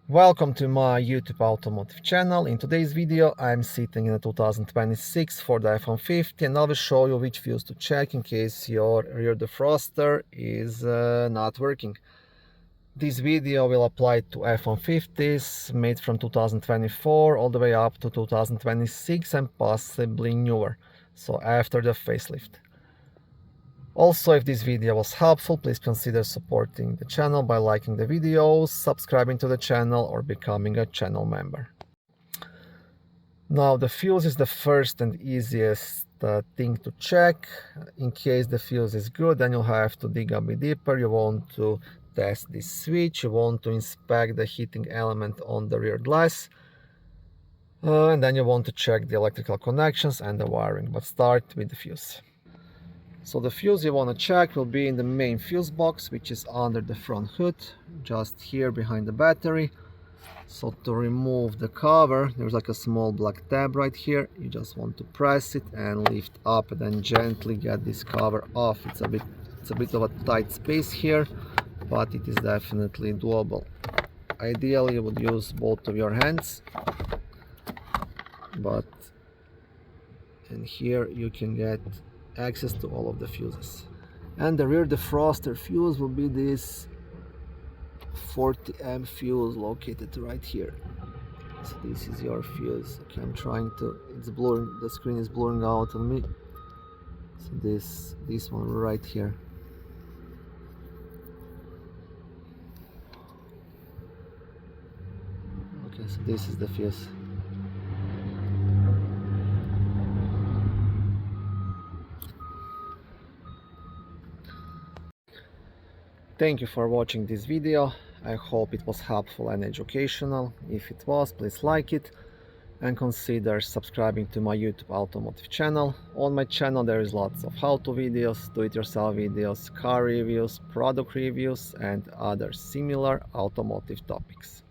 Welcome to my YouTube automotive channel. In today's video I'm sitting in a 2026 Ford F-150 and I will show you which fuse to check in case your rear defroster is not working. This video will apply to F-150s made from 2024 all the way up to 2026 and possibly newer, so after the facelift. Also, if this video was helpful, please consider supporting the channel by liking the videos, subscribing to the channel, or becoming a channel member. Now, the fuse is the first and easiest thing to check. In case the fuse is good, then you'll have to dig a bit deeper. You want to test this switch, you want to inspect the heating element on the rear glass, and then you want to check the electrical connections and the wiring, but start with the fuse. So the fuse you want to check will be in the main fuse box, which is under the front hood, just here behind the battery. So to remove the cover, there's like a small black tab right here. You just want to press it and lift up and then gently get this cover off. It's a bit of a tight space here, but it is definitely doable. Ideally you would use both of your hands, but in here you can get access to all of the fuses. And the rear defroster fuse will be this 40 amp fuse located right here. So this is your fuse. Okay, I'm trying to, it's blurring, the screen is blurring out on me. So this one right here. Okay, so this is the fuse. Thank you for watching this video. I hope it was helpful and educational. If it was, please like it and consider subscribing to my YouTube automotive channel. On my channel there is lots of how-to videos, do-it-yourself videos, car reviews, product reviews and other similar automotive topics.